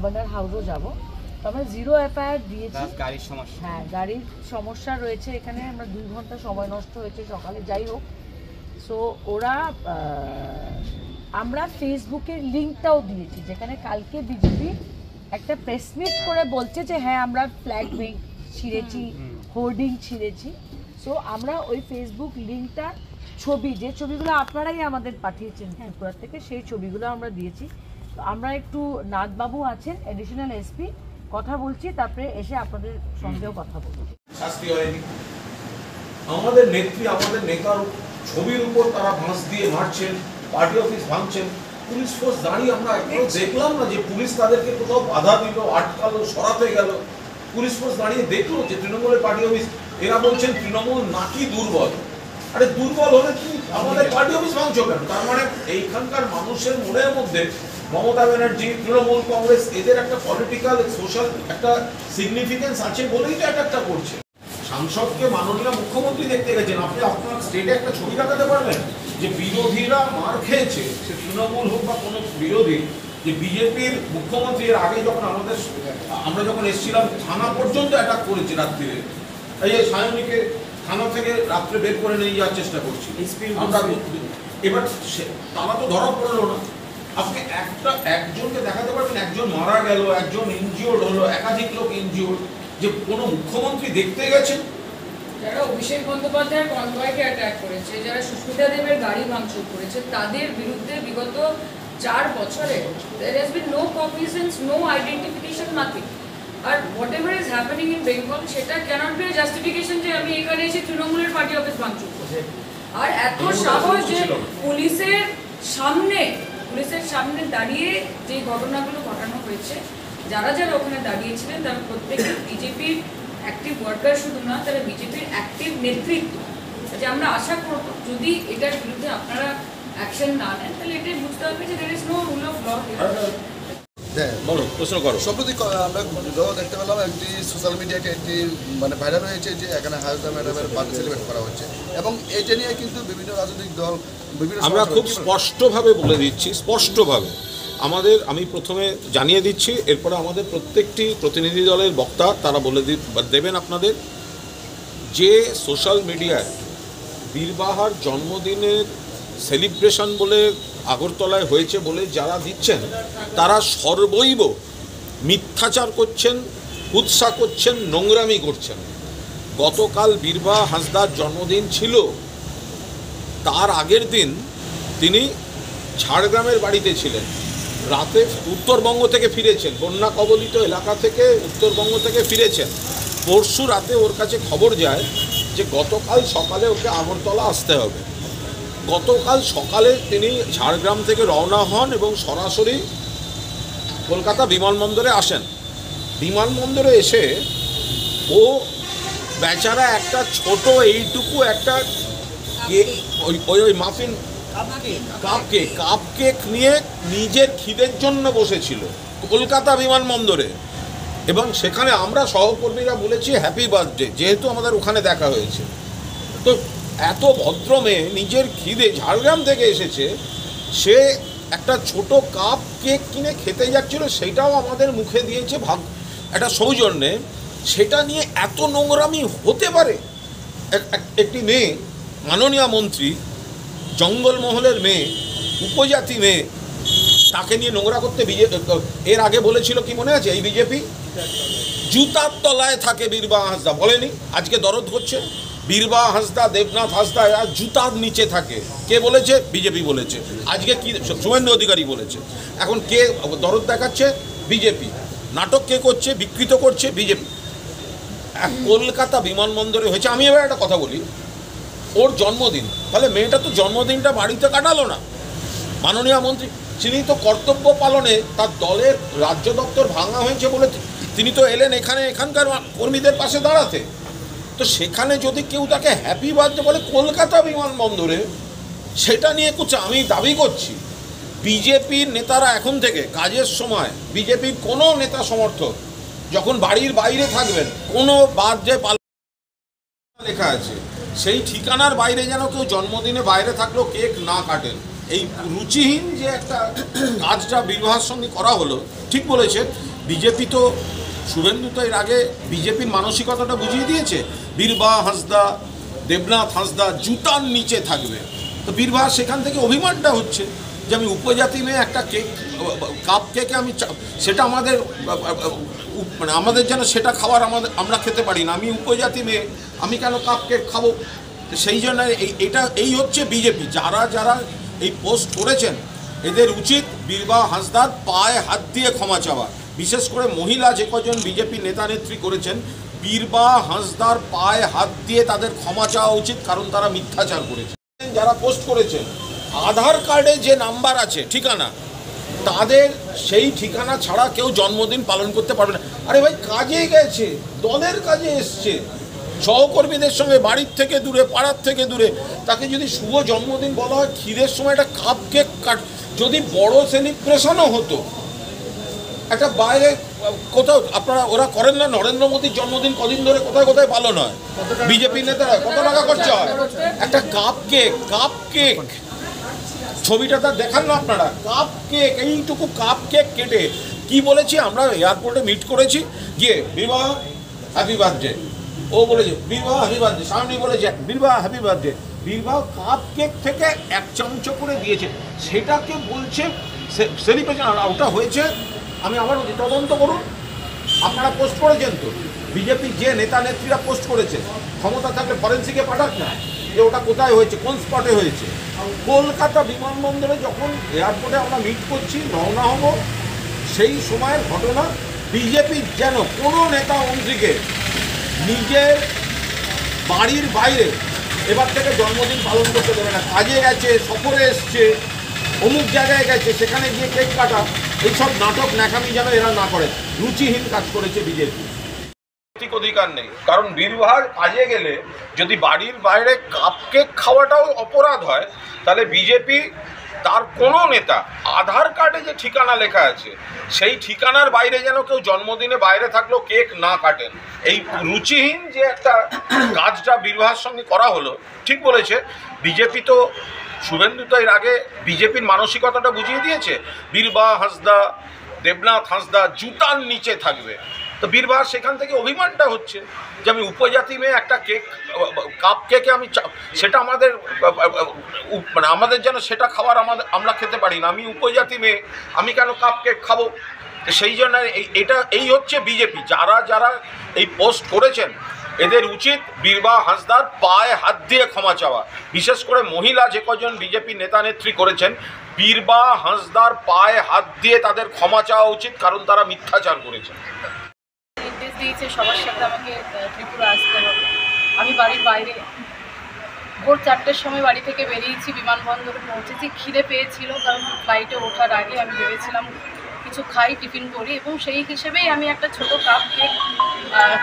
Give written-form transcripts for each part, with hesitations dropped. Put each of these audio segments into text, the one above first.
Governor হাউসও যাব। আমরা zero FIR দিয়েছি। হ্যাঁ, গাড়ির সমস্যা রয়েছে এখানে। আমরা 2 ঘন্টা সময় নষ্ট হয়েছে সকালে, যাই হোক। সো ওরা আমরা ফেসবুকের লিঙ্কটাও দিয়েছি, যেখানে কালকে বিজেপি একটা প্রেস মিট করে বলছে যে হ্যাঁ আমরা ফ্ল্যাগ ছিঁড়েছি, হোর্ডিং ছিঁড়েছি। সো আমরা ওই ফেসবুক লিঙ্কটা ছবি, যে ছবিগুলো আপনারাই আমাদের পাঠিয়েছেন ত্রিপুরা থেকে, সেই ছবিগুলো আমরা দিয়েছি। তো আমরা একটু নাথবাবু আছেন এডিশনাল এসপি, কথা বলছি, তারপরে এসে আপনাদের সঙ্গেও কথা বলবো। শাস্তি হয়নি। আমাদের নেত্রী, আমাদের নেতার ছবির উপর তারা বাঁশ দিয়ে মারছেন, পার্টি অফিস ভাঙছেন, পুলিশ ফোর্স দাঁড়িয়ে আমরা একটু দেখলাম না যে পুলিশ তাদেরকে কোথাও বাধা দিল, আটকালো, সরাতে গেল। পুলিশ ফোর্স দাঁড়িয়ে দেখলো যে তৃণমূলের পার্টি অফিস, এরা বলছেন তৃণমূল নাকি দুর্বল। আরে দুর্বল হলে কি আমাদের পার্টি অফিস ভাঙছো কেন? তার মানে এইখানকার মানুষের মনের মধ্যে মমতা ব্যানার্জি, তৃণমূল কংগ্রেস, এদের একটা পলিটিক্যাল সোশ্যাল একটা সিগনিফিকেন্স আছে বলেই তো একটা করছে। সাংসদকে মাননীয় মুখ্যমন্ত্রী দেখতে গেছেন, আপনি আপনার স্টেটে একটা ছবি দেখাতে পারবেন যে বিরোধীরা মার খেয়েছে, সে তৃণমূল হোক বা কোনো বিরোধী, যে বিজেপির মুখ্যমন্ত্রী এর আগে যখন আমরা যখন এসেছিলাম থানা পর্যন্ত অ্যাটাক করেছে রাত্রিরে। এই যে সায়নীকে থানা থেকে রাত্রে বের করে নিয়ে যাওয়ার চেষ্টা করছি আমরা। এবার তারা তো ধরা পড়লো না। আপনি একজনকে দেখাতে পারবেন একজন মারা গেল, একজন ইনজিওর্ড হলো, একাধিক লোক ইনজিওর্ড, যে কোনো মুখ্যমন্ত্রী দেখতে গেছেন? যারা অভিষেক বন্দ্যোপাধ্যায়ের কনভয়কে অ্যাটাক করেছে, যারা সুস্মিতা দেবের গাড়ি ভাঙচুর করেছে, তাদের বিরুদ্ধে বিগত 4 বছরে there has been no cognizance, no identification, nothing. R whatever is happening in Bengal, সেটা cannot be a justification যে আমি এখানে এসে তৃণমূলের পার্টি অফিস ভাঙচুর করছি। আর এত সাহস যে পুলিশের সামনে দাঁড়িয়ে যে ঘটনাগুলো ঘটানো হয়েছে, যারা যারা ওখানে দাঁড়িয়েছিলেন তারা প্রত্যেকে বিজেপির অ্যাক্টিভ ওয়ার্কার শুধু না, তারা বিজেপির অ্যাক্টিভ নেতৃত্ব। যে আমরা আশা করব যদি এটার বিরুদ্ধে আপনারা অ্যাকশন না নেন, তাহলে এটাই বুঝতে হবে যে there is no rule of law here. সম্প্রতি আমরা দেখতে পেলাম একটি সোশ্যাল মিডিয়াতে একটি মানে ভাইরাল হয়েছে যে এখানে হায়দা ম্যাডামের বার্থডে সেলিব্রেট করা হচ্ছে, এবং এটা নিয়ে কিন্তু বিভিন্ন রাজনৈতিক দল আমরা খুব স্পষ্টভাবে বলে দিচ্ছি, স্পষ্টভাবে আমি প্রথমে জানিয়ে দিচ্ছি, এরপরে আমাদের প্রত্যেকটি প্রতিনিধি দলের বক্তা তারা বলে দেবেন আপনাদের, যে সোশ্যাল মিডিয়ায় বীরবাহার জন্মদিনের সেলিব্রেশন বলে আগরতলায় হয়েছে বলে যারা দিচ্ছেন, তারা সর্বৈব মিথ্যাচার করছেন, কুৎসা করছেন, নোংরামি করছেন। গতকাল বীরবাহা হাঁসদার জন্মদিন ছিল, তার আগের দিন তিনি ঝাড়গ্রামের বাড়িতে ছিলেন। রাতে উত্তরবঙ্গ থেকে ফিরেছেন, বন্যা কবলিত এলাকা থেকে উত্তরবঙ্গ থেকে ফিরেছেন। পরশু রাতে ওর কাছে খবর যায় যে গতকাল সকালে ওকে আগরতলা আসতে হবে। গতকাল সকালে তিনি ঝাড়গ্রাম থেকে রওনা হন এবং সরাসরি কলকাতা বিমানবন্দরে আসেন। বিমানবন্দরে এসে ও বেচারা একটা ছোট এইটুকু একটা কেক, ওই মাফিন কাপ কেক নিয়ে নিজের খিদের জন্য বসেছিল কলকাতা বিমানবন্দরে। এবং সেখানে আমরা সহকর্মীরা বলেছি হ্যাপি বার্থডে, যেহেতু আমাদের ওখানে দেখা হয়েছে। তো এত ভদ্র মেয়ে নিজের খিদে ঝাড়গ্রাম থেকে এসেছে, সে একটা ছোট কাপ কেক কিনে খেতে যাচ্ছিল, সেটাও আমাদের মুখে দিয়েছে একটা সৌজন্যে। সেটা নিয়ে এত নোংরামি হতে পারে? একটি মেয়ে, মাননীয় মন্ত্রী, জঙ্গলমহলের মেয়ে, উপজাতি মেয়ে, তাকে নিয়ে নোংরা করতে এর আগে বলেছিল কি মনে আছে? এই বিজেপি জুতার তলায় থাকে বীরবাহা হাঁসদা, বলেনি? আজকে দরদ হচ্ছে বীরবাহা হাঁসদা, দেবনাথ হাঁসদা এরা জুতার নিচে থাকে। কে বলেছে? বিজেপি বলেছে। আজকে কি শুভেন্দু অধিকারী বলেছে। এখন কে দরদ দেখাচ্ছে? বিজেপি। নাটক কে করছে, বিকৃত করছে? বিজেপি। কলকাতা বিমানবন্দরে হয়েছে। আমি এবার একটা কথা বলি, ওর জন্মদিন, তাহলে মেয়েটা তো জন্মদিনটা বাড়িতে কাটালো না। মাননীয় মন্ত্রী তিনি তো কর্তব্য পালনে, তার দলের রাজ্য দপ্তর ভাঙা হয়েছে বলে তিনি তো এলেন এখানকার কর্মীদের পাশে দাঁড়াতে। তো সেখানে যদি কেউ তাকে হ্যাপি বার্থডে বলে কলকাতা বিমানবন্দরে, সেটা নিয়ে আমি দাবি করছি বিজেপির নেতারা এখন থেকে কাজের সময়, বিজেপির কোনো নেতা সমর্থক যখন বাড়ির বাইরে থাকবেন, কোনো বার্থডে লেখা আছে সেই ঠিকানার বাইরে যেন কেউ জন্মদিনে বাইরে থাকলেও কেক না কাটেন। এই রুচিহীন যে একটা কাজটা বীরবাহার সঙ্গে করা হলো, ঠিক বলেছে বিজেপি। তো শুভেন্দু তো এর আগে বিজেপির মানসিকতাটা বুঝিয়ে দিয়েছে। বীরবাহা হাঁসদা, দেবনাথ হাঁসদা জুতার নিচে থাকবে। তো বীরবাহা সেখান থেকে অভিমানটা হচ্ছে যে আমি উপজাতি মেয়ে, একটা কেক, কাপ কেকে আমি, সেটা আমাদের মানে আমাদের যেন সেটা খাওয়ার আমরা খেতে পারি না। আমি উপজাতি মেয়ে, আমি কেন কাপ কেক খাবো? সেই জন্য এই হচ্ছে বিজেপি। যারা এই পোস্ট করেছেন এদের উচিত বীরবাহা হাঁসদার পায়ে হাত দিয়ে ক্ষমা চাওয়া। বিশেষ করে মহিলা যে কজন বিজেপি নেতা নেত্রী করেছেন, বীরবাহা হাঁসদার পায়ে হাত দিয়ে তাদের ক্ষমা চাওয়া উচিত, কারণ তারা মিথ্যাচার করেছে। যারা পোস্ট করেছেন আধার কার্ডে যে নাম্বার আছে ঠিকানা, তাদের সেই ঠিকানা ছাড়া কেউ জন্মদিন পালন করতে পারবে না। আরে ভাই, কাজে গেছে, দলের কাজে এসছে, সহকর্মীদের সঙ্গে বাড়ির থেকে দূরে, পাড়ার থেকে দূরে, তাকে যদি শুভ জন্মদিন বলা হয়, খিদের সময় একটা কাপ কেক যদি বড় সেলিব্রেশনও হতো, একটা বাইরে কোথাও আপনারা ওরা করেন না? নরেন্দ্র মোদীর জন্মদিন কদিন ধরে কোথায় কোথায় পালন হয়, বিজেপি নেতারা কত টাকা খরচা হয় একটা কাপ কেক। ছবিটা তার দেখান না আপনারা, কাপ কেক, এইটুকু কাপ কেক কেটে কি বলেছি আমরা? এয়ারপোর্টে মিট করেছি, গিয়ে বীরবাহা হ্যাপি বার্থডে, ও বলেছে বীরবাহা হ্যাপি বার্থডে, সামনে বলেছে Birbaha happy birthday. Birbaha cup cake থেকে এক চামচ করে দিয়েছে, সেটাকে বলছে সেলিব্রেশন। আর ওটা হয়েছে, আমি আবার তদন্ত করুন, আপনারা পোস্ট করেছেন তো, বিজেপি যে নেতা নেত্রীরা পোস্ট করেছে, ক্ষমতা থাকলে ফরেন্সিকে পাঠাক না যে ওটা কোথায় হয়েছে, কোন স্পটে হয়েছে। কলকাতা বিমানবন্দরে যখন এয়ারপোর্টে আমরা মিট করছি, রওনা হব, সেই সময়ের ঘটনা। বিজেপি যেন কোনো নেতা মন্ত্রীকে নিজের বাড়ির বাইরে এবার থেকে জন্মদিন পালন করতে দেবে না। কাজে গেছে, সফরে এসছে, অমুক জায়গায় গেছে, সেখানে গিয়ে কেক কাটা, এইসব নাটক ন্যাকামি যেন এরা না করে। রুচিহীন কাজ করেছে বিজেপি। অধিকার নেই, কারণ বীরবাহার কাজে গেলে যদি বাড়ির বাইরে কাপ কেক খাওয়াটাও অপরাধ হয়, তাহলে বিজেপি তার কোনো নেতা আধার কার্ডে যে ঠিকানা লেখা আছে সেই ঠিকানার বাইরে যেন কেউ জন্মদিনে বাইরে থাকলেও কেক না কাটেন। এই রুচিহীন যে একটা কাজটা বীরবাহার সঙ্গে করা হলো, ঠিক বলেছে বিজেপি। তো শুভেন্দু তো এর আগে বিজেপির মানসিকতাটা বুঝিয়ে দিয়েছে। বীরবাহা হাঁসদা, দেবনাথ হাঁসদা জুতার নিচে থাকবে। তো বীরবাহার সেখান থেকে অভিমানটা হচ্ছে যে আমি উপজাতি মেয়ে, একটা কাপ কেকে আমি, সেটা আমাদের মানে আমাদের যেন সেটা খাওয়ার আমরা খেতে পারি না। আমি উপজাতি মেয়ে, আমি কেন কাপ কেক খাবো? সেই জন্য এই হচ্ছে বিজেপি। যারা এই পোস্ট করেছেন এদের উচিত বীরবাহা হাঁসদার পায়ে হাত দিয়ে ক্ষমা চাওয়া। বিশেষ করে মহিলা যে কজন বিজেপি নেতা নেত্রী করেছেন, বীরবা হাঁসদার পায়ে হাত দিয়ে তাদের ক্ষমা চাওয়া উচিত, কারণ তারা মিথ্যাচার করেছে। নির্দেশ দিয়েছে সবার সাথে আমাকে ত্রিপুরা আসতে হবে। আমি বাড়ির বাইরে ভোর 4টের সময় বাড়ি থেকে বেরিয়েছি, বিমানবন্দরে পৌঁছেছি। খিদে পেয়েছিল, কারণ ফ্লাইটে ওঠার আগে আমি ভেবেছিলাম কিছু খাই, টিফিন করি, এবং সেই হিসেবেই আমি একটা ছোট কাপ কেক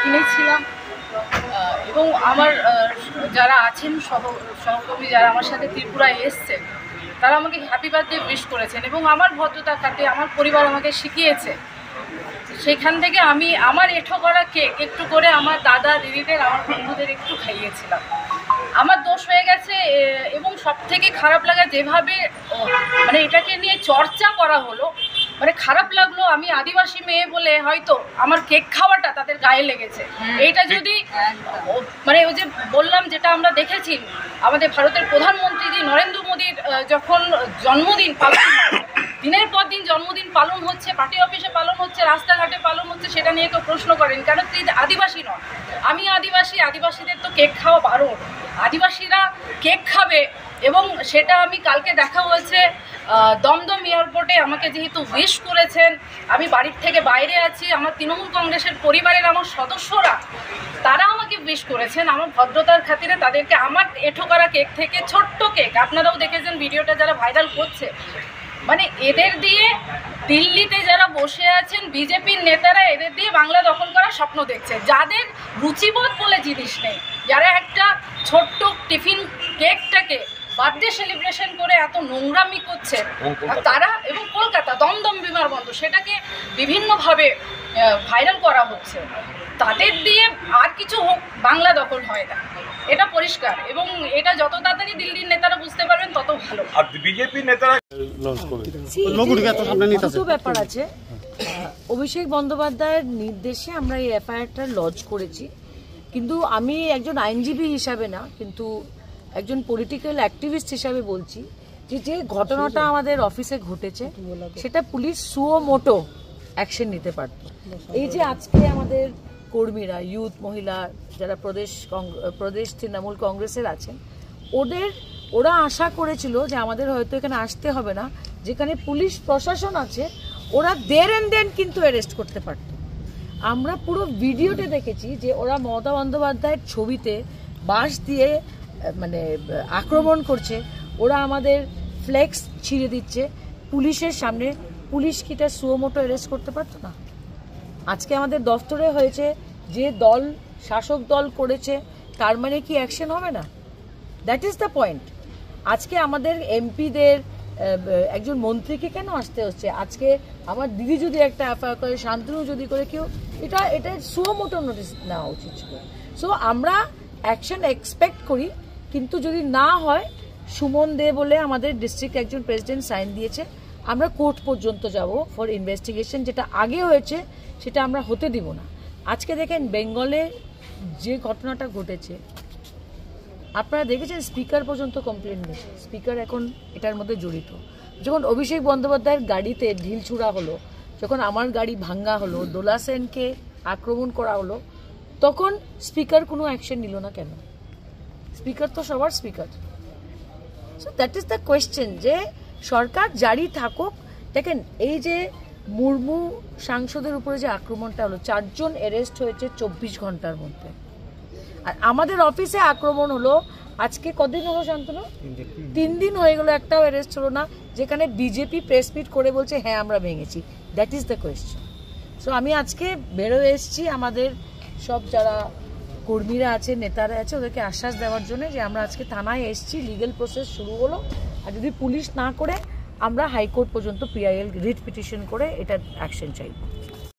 কিনেছিলাম। এবং আমার যারা আছেন সহকর্মী যারা আমার সাথে ত্রিপুরায় এসছেন, তারা আমাকে হ্যাপি বার্থডে উইশ করেছেন, এবং আমার ভদ্রতা খাতে আমার পরিবার আমাকে শিখিয়েছে। সেখান থেকে আমি আমার এঁঠো করা কেক একটু করে আমার দাদা দিদিদের, আমার বন্ধুদের একটু খাইয়েছিলাম। আমার দোষ হয়ে গেছে, এবং সব থেকে খারাপ লাগা যেভাবে মানে এটাকে নিয়ে চর্চা করা হলো, মানে খারাপ লাগলো। আমি আদিবাসী মেয়ে বলে হয়তো আমার কেক খাওয়াটা তাদের গায়ে লেগেছে। এইটা যদি মানে ওই যে বললাম, যেটা আমরা দেখেছি আমাদের ভারতের প্রধানমন্ত্রী নরেন্দ্র মোদীর যখন জন্মদিন পালন হয়, দিনের পর দিন জন্মদিন পালন হচ্ছে, পার্টি অফিসে পালন হচ্ছে, রাস্তাঘাটে পালন হচ্ছে, সেটা নিয়ে কেউ প্রশ্ন করেন কেন? তিনি আদিবাসী নন, আমি আদিবাসী, আদিবাসীদের তো কেক খাওয়া বারণ, আদিবাসীরা কেক খাবে। এবং সেটা আমি কালকে দেখা হয়েছে দমদম এয়ারপোর্টে, আমাকে যেহেতু উইশ করেছেন, আমি বাড়ির থেকে বাইরে আছি, আমার তৃণমূল কংগ্রেসের পরিবারের আমার সদস্যরা তারা আমাকে উইশ করেছেন। আমার ভদ্রতার খাতিরে তাদেরকে আমার এঁঠো করা কেক থেকে, ছোট্ট কেক, আপনারাও দেখেছেন ভিডিওটা যারা ভাইরাল করছে, মানে এদের দিয়ে দিল্লিতে যারা বসে আছেন বিজেপির নেতারা, এদের দিয়ে বাংলা দখল করার স্বপ্ন দেখছে, যাদের রুচিবোধ বলে জিনিস নেই, যারা একটা ছোট্ট টিফিন কেকটাকে বার্থডে সেলিব্রেশন করে এত নোংরামি করছে তারা, এবং কলকাতা দমদম বিমানবন্দর সেটাকে বিভিন্নভাবে ভাইরাল করা হচ্ছে, তাদের দিয়ে আর কিছু হোক বাংলা দখল হয় না, এটা পরিষ্কার। এবং এটা যত তাড়াতাড়ি দিল্লির নেতারা বুঝতে পারবেন তত ভালো। আর বিজেপি নেতারা দুটো ব্যাপার আছে। অভিষেক বন্দ্যোপাধ্যায়ের নির্দেশে আমরা এই এফআইআরটা লঞ্চ করেছি, কিন্তু আমি একজন আইনজীবী হিসাবে না, কিন্তু একজন পলিটিক্যাল অ্যাক্টিভিস্ট হিসাবে বলছি যে যে ঘটনাটা আমাদের অফিসে ঘটেছে সেটা পুলিশ সুও মোটো অ্যাকশন নিতে পারত। এই যে আজকে আমাদের কর্মীরা, ইউথ, মহিলা যারা প্রদেশ তৃণমূল কংগ্রেসের আছেন, ওরা আশা করেছিল যে আমাদের হয়তো এখানে আসতে হবে না, যেখানে পুলিশ প্রশাসন আছে ওরা দের এন্ড দেন কিন্তু অ্যারেস্ট করতে পারত। আমরা পুরো ভিডিওতে দেখেছি যে ওরা মমতা বন্দ্যোপাধ্যায়ের ছবিতে বাঁশ দিয়ে মানে আক্রমণ করছে, ওরা আমাদের ফ্লেক্স ছিঁড়ে দিচ্ছে পুলিশের সামনে। পুলিশ কি তার সুমোটো অ্যারেস্ট করতে পারতো না? আজকে আমাদের দফতরে হয়েছে, যে দল শাসক দল করেছে তার মানে কি অ্যাকশন হবে না? That is the point. আজকে আমাদের এমপিদের, একজন মন্ত্রীকে কেন আসতে হচ্ছে? আজকে আমার দিদি যদি একটা এফআইআর করে, শান্তনু যদি করে, কেউ এটা সুমোটো নোটিস নেওয়া উচিত ছিল। সো আমরা অ্যাকশন এক্সপেক্ট করি, কিন্তু যদি না হয়, সুমন দে বলে আমাদের ডিস্ট্রিক্ট একজন প্রেসিডেন্ট সাইন দিয়েছে, আমরা কোর্ট পর্যন্ত যাব ফর ইনভেস্টিগেশন। যেটা আগে হয়েছে সেটা আমরা হতে দিব না। আজকে দেখেন বেঙ্গলে যে ঘটনাটা ঘটেছে, আপনারা দেখেছেন স্পিকার পর্যন্ত কমপ্লেন দিয়েছে, স্পিকার এখন এটার মধ্যে জড়িত। যখন অভিষেক বন্দ্যোপাধ্যায়ের গাড়িতে ঢিল ছুড়া হলো, যখন আমার গাড়ি ভাঙ্গা হলো, দোলা সেনকে আক্রমণ করা হলো, তখন স্পিকার কোনো অ্যাকশন নিল না কেন? স্পিকার তো সবার speaker. So that is the question, যে সরকার জারি থাকুক। দেখেন এই যে মুর্মু সাংসদের উপরে যে আক্রমণটা হলো, 4 জন অ্যারেস্ট হয়েছে 24 ঘন্টার মধ্যে, আর আমাদের অফিসে আক্রমণ হলো আজকে কদিন হলো শান্তনু? 3 দিন হয়ে গেল, একটাও অ্যারেস্ট হলো না, যেখানে বিজেপি প্রেস মিট করে বলছে হ্যাঁ আমরা ভেঙেছি। That is the question. So আমি আজকে বেরোয় এসেছি আমাদের সব যারা কর্মীরা আছে, নেতারা আছে, ওদেরকে আশ্বাস দেওয়ার জন্য যে আমরা আজকে থানায় এসেছি, লিগেল প্রসেস শুরু হলো, আর যদি পুলিশ না করে আমরা হাইকোর্ট পর্যন্ত PIL রিট পিটিশন করে এটা অ্যাকশন চাইব।